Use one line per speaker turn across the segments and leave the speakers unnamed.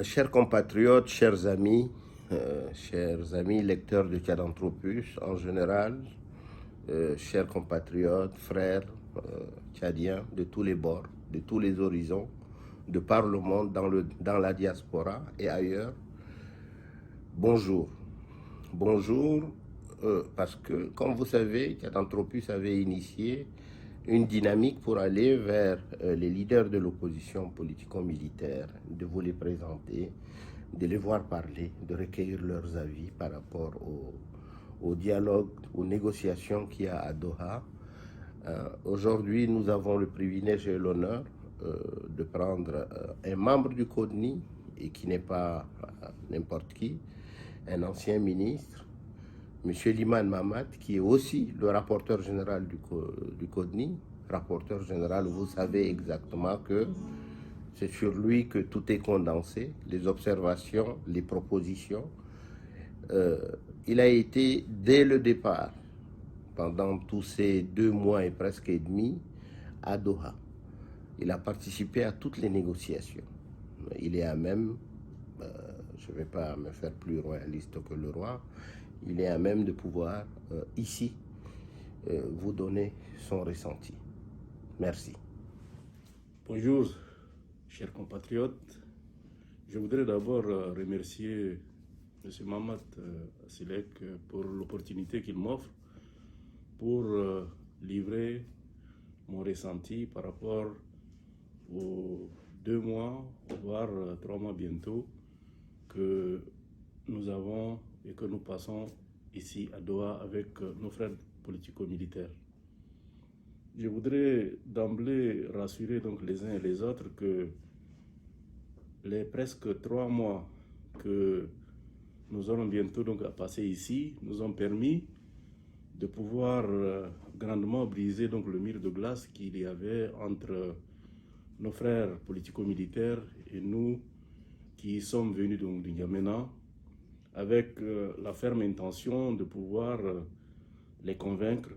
Chers compatriotes, chers amis lecteurs de Tchadantropus en général, chers compatriotes, frères tchadiens de tous les bords, de tous les horizons, de par le monde, dans la diaspora et ailleurs, bonjour. Bonjour, parce que, comme vous savez, Tchadantropus avait initié une dynamique pour aller vers les leaders de l'opposition politico-militaire, de vous les présenter, de les voir parler, de recueillir leurs avis par rapport au dialogue, aux négociations qu'il y a à Doha. Aujourd'hui, nous avons le privilège et l'honneur de prendre un membre du CODNI, et qui n'est pas n'importe qui, un ancien ministre, M. Liman Mamad, qui est aussi le rapporteur général du CODNI. Rapporteur général, vous savez exactement que c'est sur lui que tout est condensé, les observations, les propositions. Il a été, dès le départ, pendant tous ces 2 mois et presque et demi, à Doha. Il a participé à toutes les négociations. Il est à même, je ne vais pas me faire plus royaliste que le roi, il est à même de pouvoir, ici, vous donner son ressenti. Merci.
Bonjour, chers compatriotes. Je voudrais d'abord remercier M. Mamad Silek pour l'opportunité qu'il m'offre pour livrer mon ressenti par rapport aux 2 mois, voire 3 mois bientôt, que nous avons et que nous passons ici à Doha avec nos frères politico-militaires. Je voudrais d'emblée rassurer donc les uns et les autres que les presque 3 mois que nous aurons bientôt donc à passer ici nous ont permis de pouvoir grandement briser donc le mur de glace qu'il y avait entre nos frères politico-militaires et nous qui sommes venus donc du N'Djamena avec la ferme intention de pouvoir les convaincre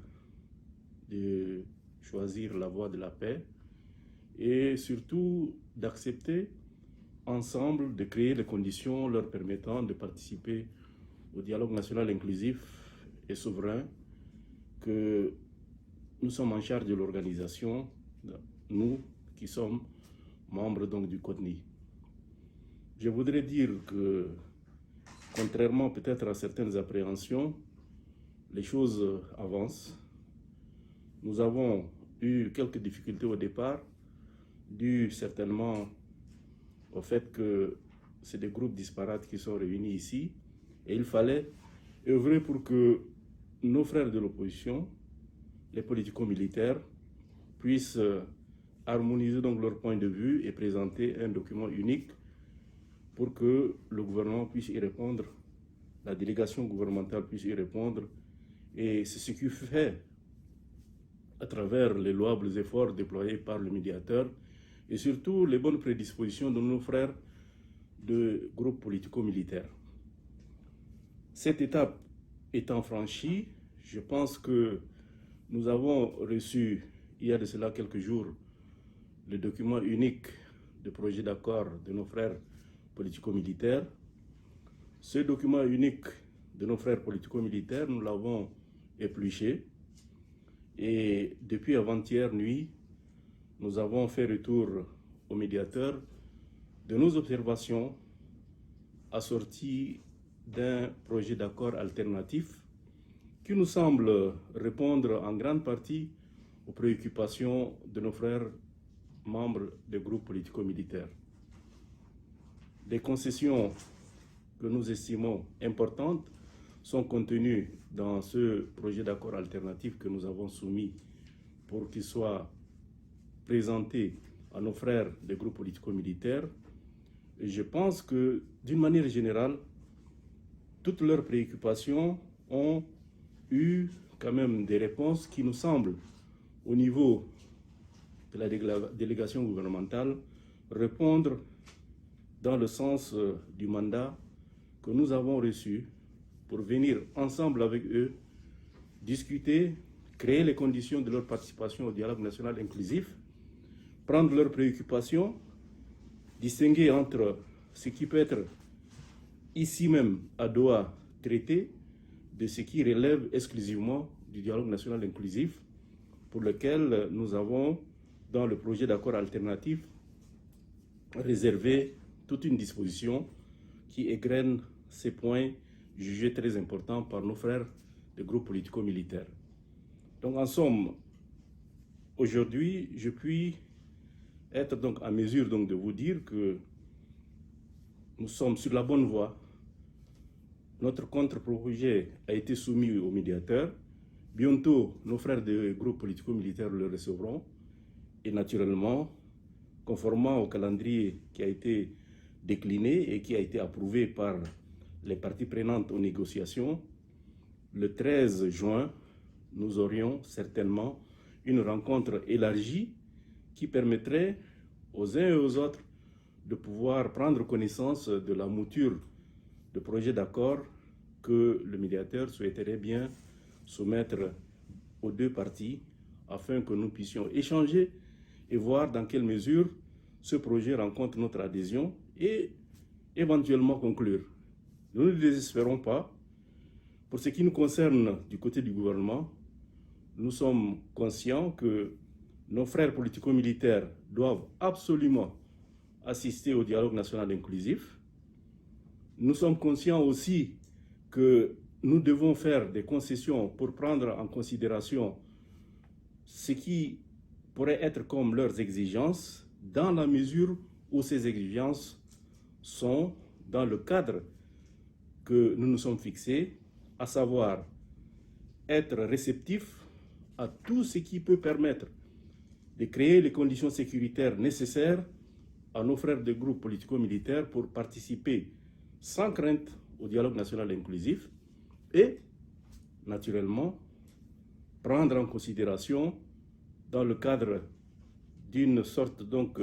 de choisir la voie de la paix et surtout d'accepter ensemble de créer les conditions leur permettant de participer au dialogue national inclusif et souverain que nous sommes en charge de l'organisation, nous qui sommes membres donc du CODNI. Je voudrais dire que, contrairement peut-être à certaines appréhensions, les choses avancent. Nous avons eu quelques difficultés au départ, dues certainement au fait que c'est des groupes disparates qui sont réunis ici, et il fallait œuvrer pour que nos frères de l'opposition, les politico-militaires, puissent harmoniser donc leur point de vue et présenter un document unique pour que le gouvernement puisse y répondre, la délégation gouvernementale puisse y répondre, et c'est ce qui fut fait à travers les louables efforts déployés par le médiateur et surtout les bonnes prédispositions de nos frères de groupes politico-militaires. Cette étape étant franchie, je pense que nous avons reçu, il y a de cela quelques jours, le document unique de projet d'accord de nos frères politico-militaires. Ce document unique de nos frères politico-militaires, nous l'avons épluché. Et depuis avant-hier nuit, nous avons fait retour au médiateur de nos observations assorties d'un projet d'accord alternatif qui nous semble répondre en grande partie aux préoccupations de nos frères membres des groupes politico-militaires. Des concessions que nous estimons importantes sont contenues dans ce projet d'accord alternatif que nous avons soumis pour qu'il soit présenté à nos frères des groupes politico-militaires. Et je pense que, d'une manière générale, toutes leurs préoccupations ont eu quand même des réponses qui nous semblent, au niveau de la délégation gouvernementale, répondre dans le sens du mandat que nous avons reçu pour venir ensemble avec eux discuter, créer les conditions de leur participation au dialogue national inclusif, prendre leurs préoccupations, distinguer entre ce qui peut être ici même à Doha traité de ce qui relève exclusivement du dialogue national inclusif, pour lequel nous avons, dans le projet d'accord alternatif, réservé toute une disposition qui égrène ces points jugés très importants par nos frères des groupes politico-militaires. Donc en somme, aujourd'hui, je puis être donc en mesure donc de vous dire que nous sommes sur la bonne voie. Notre contre-projet a été soumis au médiateur. Bientôt, nos frères des groupes politico-militaires le recevront. Et naturellement, conformément au calendrier qui a été décliné et qui a été approuvé par les parties prenantes aux négociations, le 13 juin, nous aurions certainement une rencontre élargie qui permettrait aux uns et aux autres de pouvoir prendre connaissance de la mouture de projet d'accord que le médiateur souhaiterait bien soumettre aux deux parties afin que nous puissions échanger et voir dans quelle mesure ce projet rencontre notre adhésion et éventuellement conclure. Nous ne désespérons pas. Pour ce qui nous concerne du côté du gouvernement, nous sommes conscients que nos frères politico-militaires doivent absolument assister au dialogue national inclusif. Nous sommes conscients aussi que nous devons faire des concessions pour prendre en considération ce qui pourrait être comme leurs exigences, dans la mesure où ces exigences sont dans le cadre que nous nous sommes fixés, à savoir être réceptifs à tout ce qui peut permettre de créer les conditions sécuritaires nécessaires à nos frères de groupes politico-militaires pour participer sans crainte au dialogue national inclusif et, naturellement, prendre en considération, dans le cadre d'une sorte donc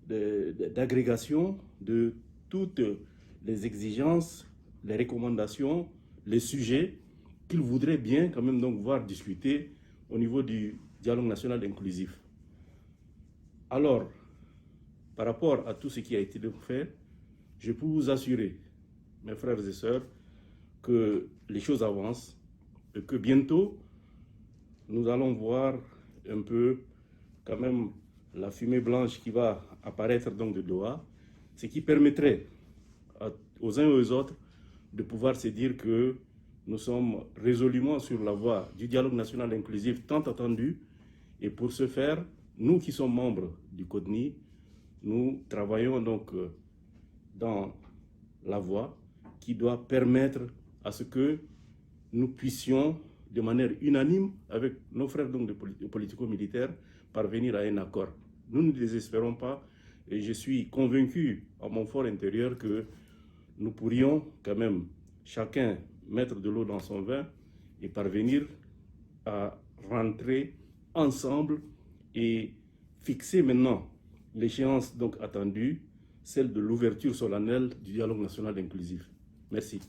d'agrégation de toutes les exigences, les recommandations, les sujets qu'ils voudraient bien quand même donc voir discuter au niveau du dialogue national inclusif. Alors, par rapport à tout ce qui a été fait, je peux vous assurer, mes frères et sœurs, que les choses avancent et que bientôt, nous allons voir un peu quand même la fumée blanche qui va apparaître donc de Doha, ce qui permettrait aux uns et aux autres de pouvoir se dire que nous sommes résolument sur la voie du dialogue national inclusif tant attendu. Et pour ce faire, nous qui sommes membres du CODNI, nous travaillons donc dans la voie qui doit permettre à ce que nous puissions, de manière unanime, avec nos frères donc de politico-militaires, parvenir à un accord. Nous ne désespérons pas et je suis convaincu à mon fort intérieur que nous pourrions quand même chacun mettre de l'eau dans son vin et parvenir à rentrer ensemble et fixer maintenant l'échéance donc attendue, celle de l'ouverture solennelle du dialogue national inclusif. Merci.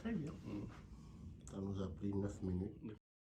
Très bien. Ça nous a pris 9 minutes.